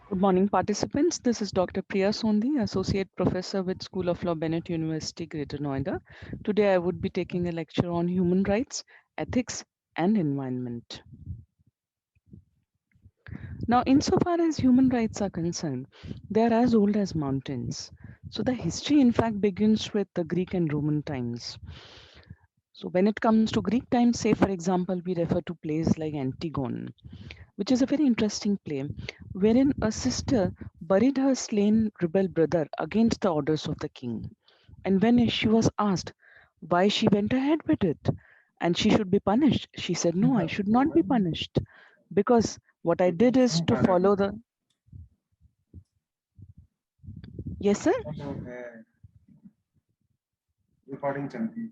Good morning, participants. This is Dr. Priya Sondhi, Associate Professor with School of Law, Bennett University, Greater Noida. Today, I would be taking a lecture on human rights, ethics, and environment. Now, insofar as human rights are concerned, they are as old as mountains. So, the history, in fact, begins with the Greek and Roman times. So, when it comes to Greek times, say, for example, we refer to plays like Antigone, which is a very interesting play, wherein a sister buried her slain rebel brother against the orders of the king. And when she was asked why she went ahead with it and she should be punished, she said, no, I should not be punished because what I did is to follow the. Yes, sir? Recording चल रही है।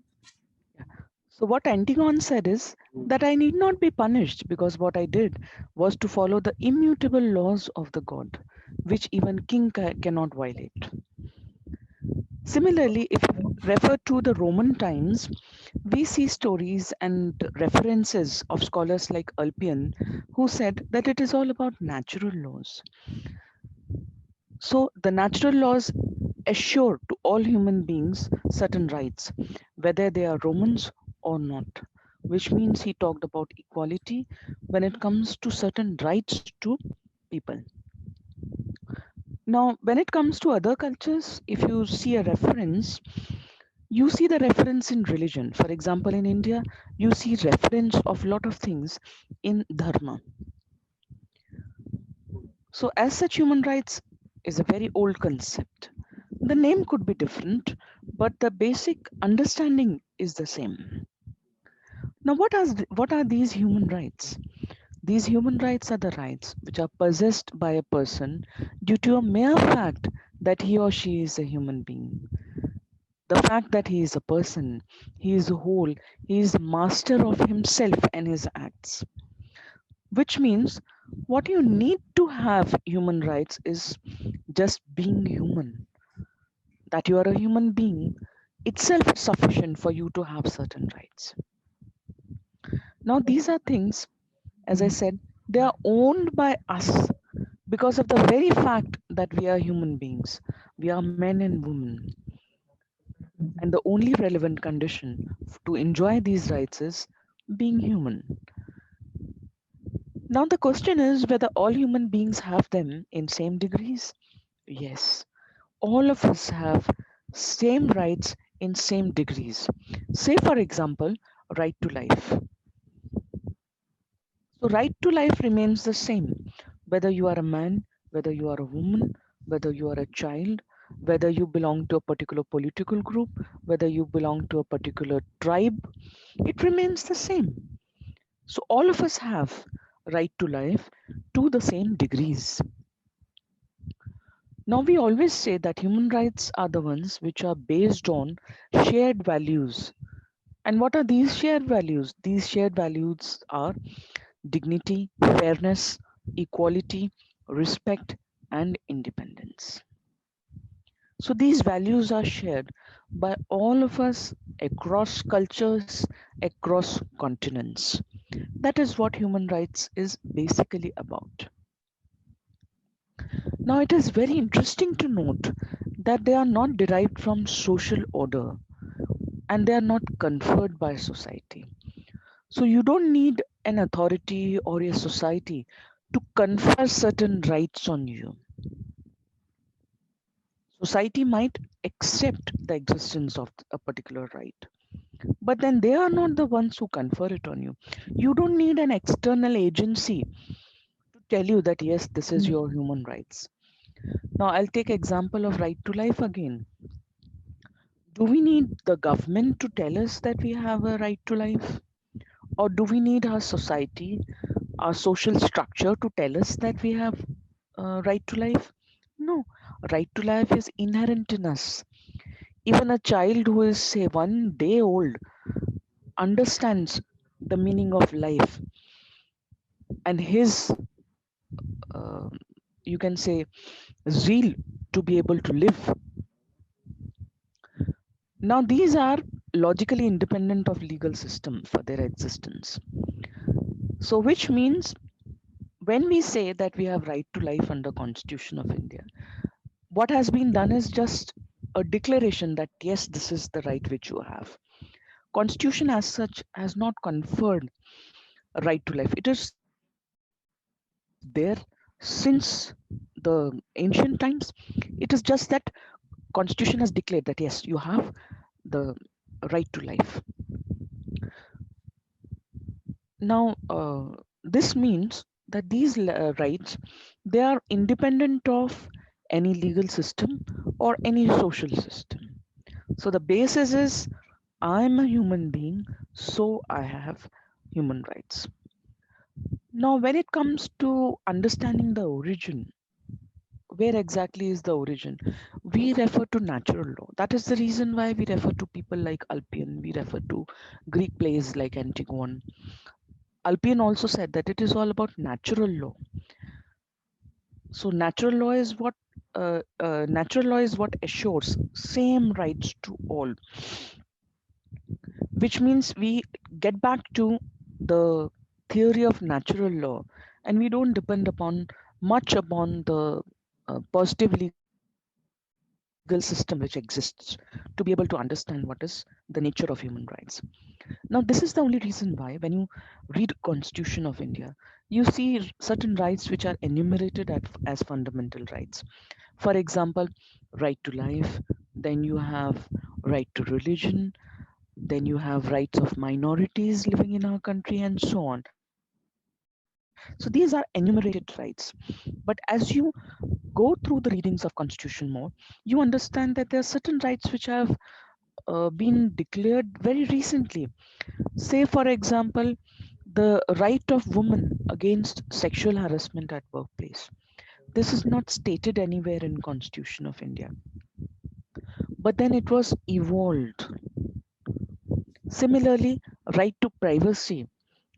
Yeah. So, what Antigone said is that I need not be punished because what I did was to follow the immutable laws of the god, which even king cannot violate. Similarly, if you refer to the Roman times, we see stories and references of scholars like Ulpian who said that it is all about natural laws. So, the natural laws assure to all human beings certain rights, whether they are Romans or not, which means he talked about equality when it comes to certain rights to people. Now, when it comes to other cultures, if you see a reference, you see the reference in religion. For example, in India, you see reference of lot of things in dharma. So, as such, human rights is a very old concept. The name could be different, but the basic understanding is the same. Now, what are these human rights? These human rights are the rights which are possessed by a person due to a mere fact that he or she is a human being. The fact that he is a person, he is whole, he is master of himself and his acts. Which means what you need to have human rights is just being human. That you are a human being itself is sufficient for you to have certain rights. Now, these are things, as I said, they are owned by us because of the very fact that we are human beings. We are men and women. And the only relevant condition to enjoy these rights is being human. Now, the question is whether all human beings have them in same degrees. Yes, all of us have same rights in same degrees. Say, for example, right to life. So, right to life remains the same, whether you are a man, whether you are a woman, whether you are a child, whether you belong to a particular political group, whether you belong to a particular tribe, it remains the same. So, all of us have right to life to the same degrees. Now, we always say that human rights are the ones which are based on shared values. And what are these shared values? These shared values are dignity, fairness, equality, respect, and independence. So these values are shared by all of us across cultures, across continents. That is what human rights is basically about. Now, it is very interesting to note that they are not derived from social order and they are not conferred by society. So, you don't need an authority or a society to confer certain rights on you. Society might accept the existence of a particular right, but then they are not the ones who confer it on you. You don't need an external agency to tell you that yes, this is your human rights. Now, I'll take example of right to life again. Do we need the government to tell us that we have a right to life? Or do we need our society, our social structure to tell us that we have a right to life? No, right to life is inherent in us. Even a child who is, say, 1 day old understands the meaning of life and his, uh, you can say, zeal to be able to live. Now, these are logically independent of legal system for their existence. So, which means when we say that we have right to life under Constitution of India, what has been done is just a declaration that yes, this is the right which you have. Constitution as such has not conferred a right to life. It is there since the ancient times. It is just that Constitution has declared that yes, you have the right to life. Now, this means that these rights, they are independent of any legal system or any social system. So the basis is I'm a human being, so I have human rights. Now, when it comes to understanding the origin, where exactly is the origin? We refer to natural law. That is the reason why we refer to people like Alpian, we refer to Greek plays like Antigone. Alpian also said that it is all about natural law. So natural law is what assures same rights to all, which means we get back to the theory of natural law, and we don't depend upon much upon the positive legal system which exists to be able to understand what is the nature of human rights. Now, this is the only reason why when you read Constitution of India, you see certain rights which are enumerated as fundamental rights. For example, right to life, then you have right to religion, then you have rights of minorities living in our country, and so on. So these are enumerated rights. But as you go through the readings of Constitution more, you understand that there are certain rights which have been declared very recently. Say, for example, the right of women against sexual harassment at workplace. This is not stated anywhere in Constitution of India, but then it was evolved. Similarly, right to privacy.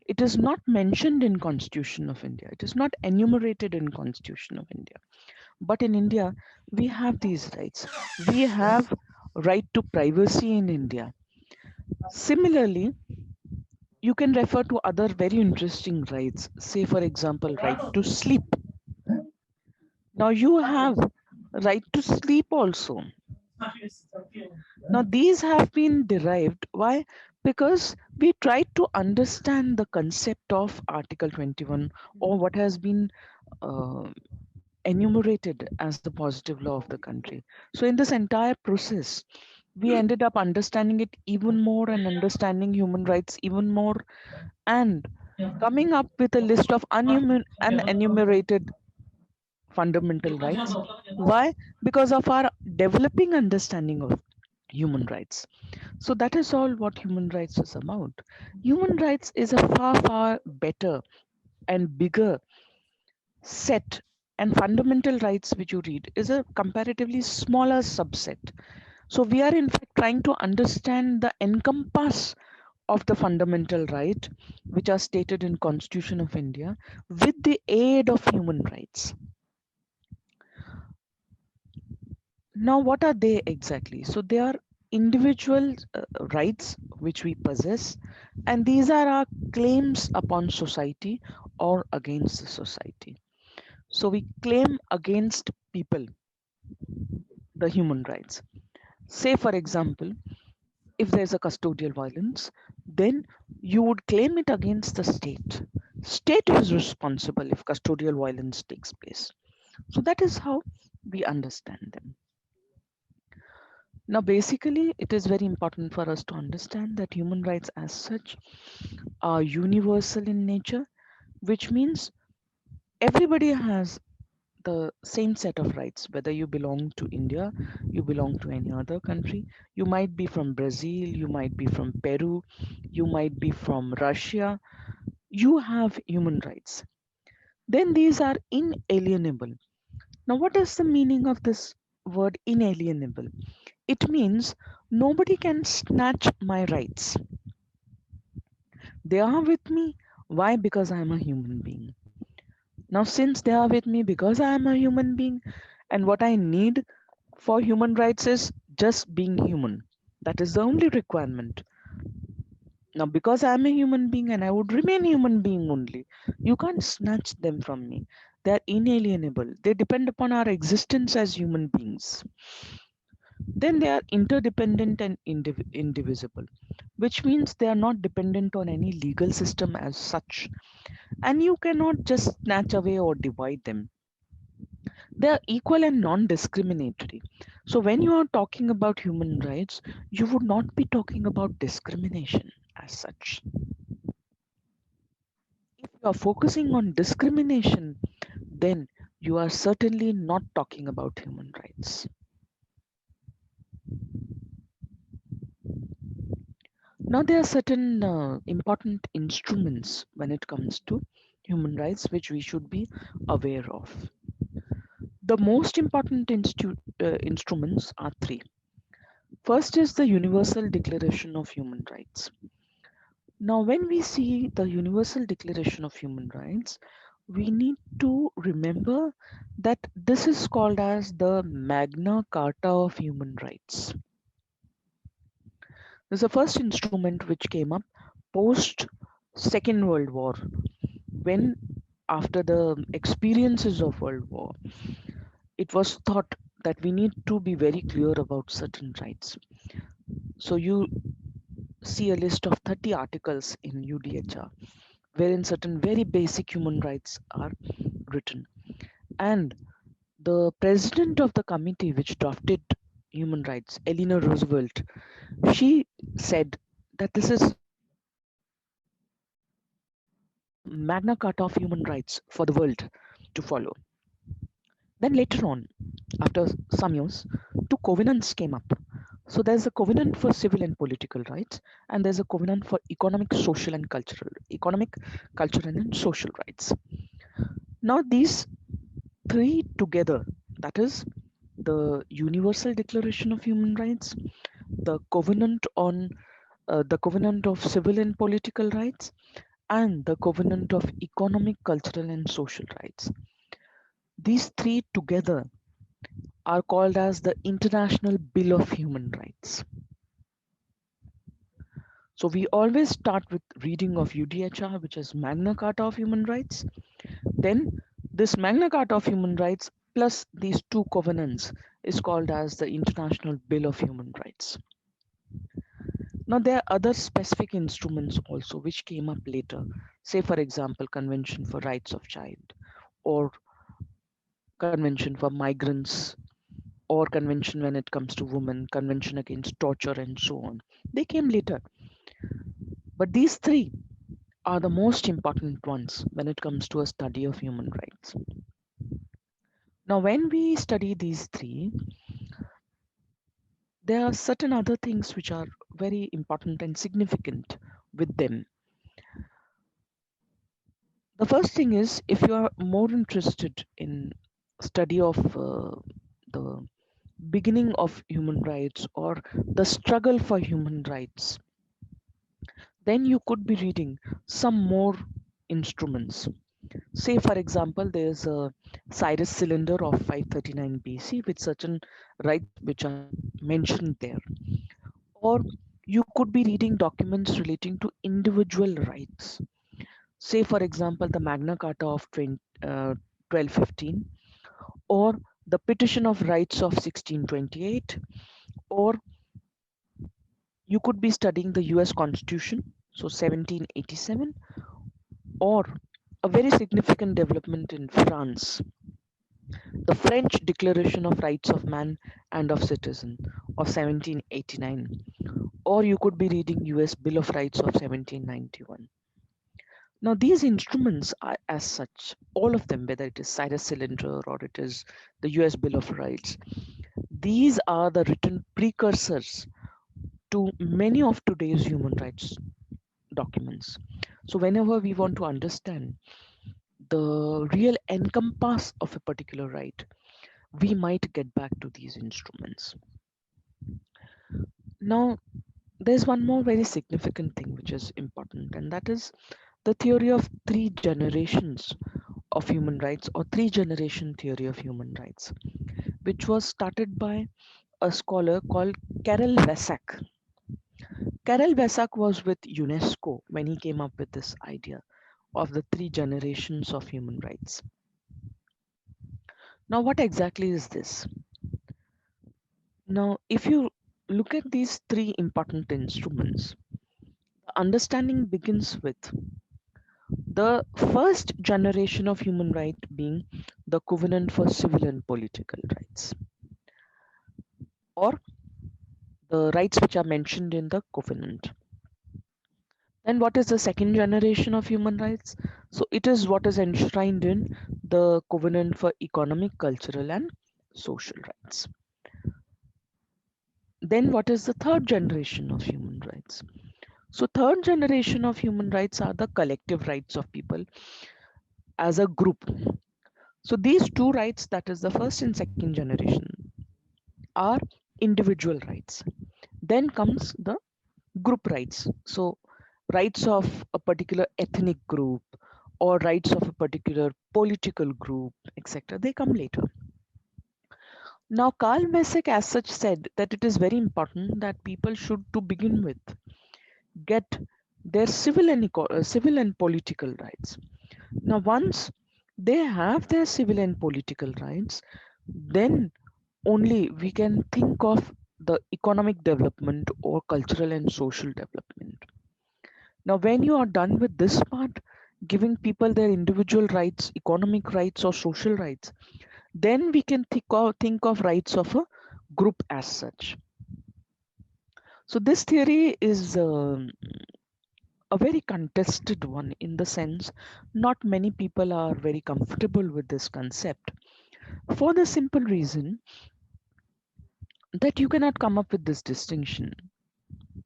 It is not mentioned in Constitution of India. It is not enumerated in Constitution of India. But in India, we have these rights. We have right to privacy in India. Similarly, you can refer to other very interesting rights. Say, for example, right to sleep. Now you have right to sleep also. Now these have been derived. Why? Because we tried to understand the concept of Article 21 or what has been uh, enumerated as the positive law of the country. So in this entire process, we ended up understanding it even more and understanding human rights even more and coming up with a list of unenumerated fundamental rights. Why? Because of our developing understanding of human rights. So that is all what human rights is about. Human rights is a far, far better and bigger set, and fundamental rights which you read is a comparatively smaller subset. So we are in fact trying to understand the encompass of the fundamental right which are stated in Constitution of India with the aid of human rights. Now, what are they exactly? So, they are individual rights which we possess, and these are our claims upon society or against the society. So, we claim against people the human rights. Say, for example, if there's a custodial violence, then you would claim it against the state. State is responsible if custodial violence takes place. So, that is how we understand them. Now, basically, it is very important for us to understand that human rights, as such, are universal in nature, which means everybody has the same set of rights, whether you belong to India, you belong to any other country, you might be from Brazil, you might be from Peru, you might be from Russia, you have human rights. Then these are inalienable. Now, what is the meaning of this word inalienable? It means nobody can snatch my rights. They are with me. Why? Because I am a human being. Now, since they are with me because I am a human being, and what I need for human rights is just being human. That is the only requirement. Now, because I'm a human being and I would remain human being only, you can't snatch them from me. They're inalienable. They depend upon our existence as human beings. Then they are interdependent and indivisible, which means they are not dependent on any legal system as such. And you cannot just snatch away or divide them. They are equal and non discriminatory. So, when you are talking about human rights, you would not be talking about discrimination as such. If you are focusing on discrimination, then you are certainly not talking about human rights. Now, there are certain important instruments when it comes to human rights which we should be aware of. The most important instruments are three. First is the Universal Declaration of Human Rights. Now, when we see the Universal Declaration of Human Rights, we need to remember that this is called as the Magna Carta of Human Rights. This is the first instrument which came up post Second World War, when after the experiences of World War, it was thought that we need to be very clear about certain rights. So you see a list of 30 articles in UDHR wherein certain very basic human rights are written. And the president of the committee which drafted human rights, Eleanor Roosevelt, she said that this is the Magna Carta of human rights for the world to follow. Then later on, after some years, two covenants came up. So there's a covenant for civil and political rights, and there's a covenant for economic, cultural, and social rights. Now these three together, that is the Universal Declaration of Human Rights, the Covenant of Civil and Political Rights, and the Covenant of Economic, Cultural, and Social Rights. These three together are called as the International Bill of Human Rights. So we always start with reading of UDHR, which is Magna Carta of Human Rights. Then this Magna Carta of Human Rights plus these two covenants is called as the International Bill of Human Rights. Now there are other specific instruments also which came up later. Say for example, Convention for Rights of Child, or Convention for Migrants, or Convention when it comes to women, Convention against torture, and so on. They came later. But these three are the most important ones when it comes to a study of human rights. Now, when we study these three, there are certain other things which are very important and significant with them. The first thing is, if you are more interested in study of the beginning of human rights or the struggle for human rights, then you could be reading some more instruments. Say, for example, there's a Cyrus cylinder of 539 BC with certain rights which are mentioned there. Or you could be reading documents relating to individual rights. Say, for example, the Magna Carta of 1215, or the Petition of Rights of 1628, or you could be studying the US Constitution, so 1787, or a very significant development in France, the French Declaration of Rights of Man and of Citizen of 1789, or you could be reading US Bill of Rights of 1791. Now, these instruments are as such, all of them, whether it is Cyrus Cylinder or it is the US Bill of Rights, these are the written precursors to many of today's human rights documents. So, whenever we want to understand the real encompass of a particular right, we might get back to these instruments. Now, there's one more very significant thing which is important, and that is the theory of three generations of human rights, or three generation theory of human rights, which was started by a scholar called Karel Vesak. Karel Vesak was with UNESCO when he came up with this idea of the three generations of human rights. Now, what exactly is this? Now, if you look at these three important instruments, the understanding begins with the first generation of human right being the Covenant for Civil and Political Rights, or the rights which are mentioned in the Covenant. Then, what is the second generation of human rights? So, it is what is enshrined in the Covenant for Economic, Cultural, and Social Rights. Then, what is the third generation of human rights? So, third generation of human rights are the collective rights of people as a group. So, these two rights, that is the first and second generation, are individual rights. Then comes the group rights. So, rights of a particular ethnic group or rights of a particular political group, etc. They come later. Now, Karl Messick, as such, said that it is very important that people should, to begin with, get their civil and political rights. Now, once they have their civil and political rights, then only we can think of the economic development or cultural and social development. Now, when you are done with this part, giving people their individual rights, economic rights, or social rights, then we can think of rights of a group as such. So, this theory is a very contested one in the sense not many people are very comfortable with this concept for the simple reason that you cannot come up with this distinction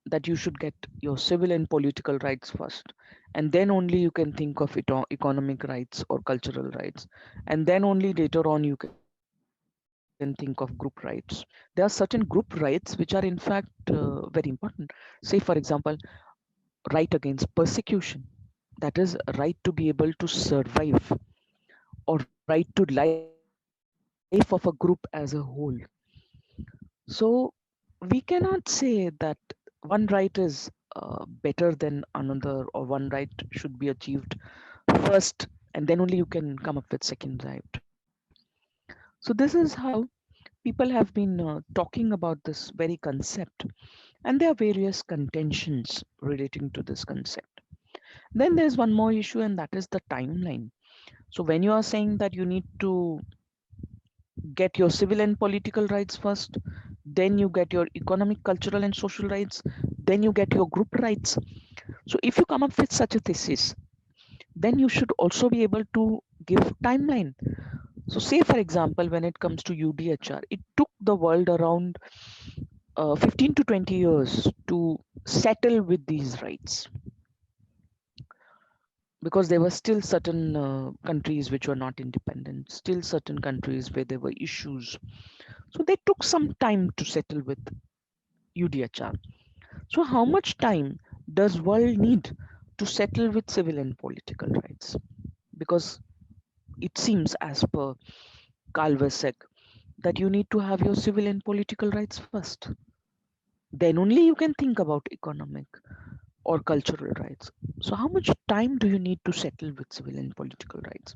that you should get your civil and political rights first, and then only you can think of economic rights or cultural rights, and then only later on you can think of group rights. There are certain group rights which are in fact very important. Say, for example, right against persecution, that is, right to be able to survive, or right to life of a group as a whole. So we cannot say that one right is better than another, or one right should be achieved first and then only you can come up with second right. So this is how people have been talking about this very concept, and there are various contentions relating to this concept. Then there's one more issue, and that is the timeline. So when you are saying that you need to get your civil and political rights first, then you get your economic, cultural, and social rights, then you get your group rights. So if you come up with such a thesis, then you should also be able to give timeline. So say for example, when it comes to UDHR, it took the world around 15 to 20 years to settle with these rights, because there were still certain countries which were not independent, still certain countries where there were issues. So they took some time to settle with UDHR. So how much time does world need to settle with civil and political rights? Because it seems, as per Calvesek, that you need to have your civil and political rights first. Then only you can think about economic or cultural rights. So how much time do you need to settle with civil and political rights?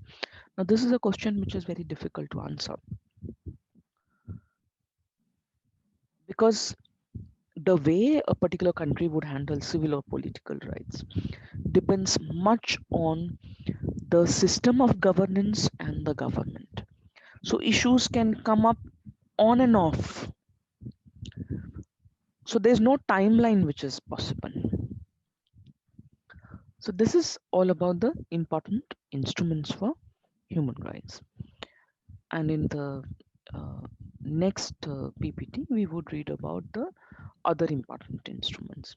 Now this is a question which is very difficult to answer, because the way a particular country would handle civil or political rights depends much on the system of governance and the government. So issues can come up on and off. So there's no timeline which is possible. So this is all about the important instruments for human rights. And in the next PPT, we would read about the other important instruments.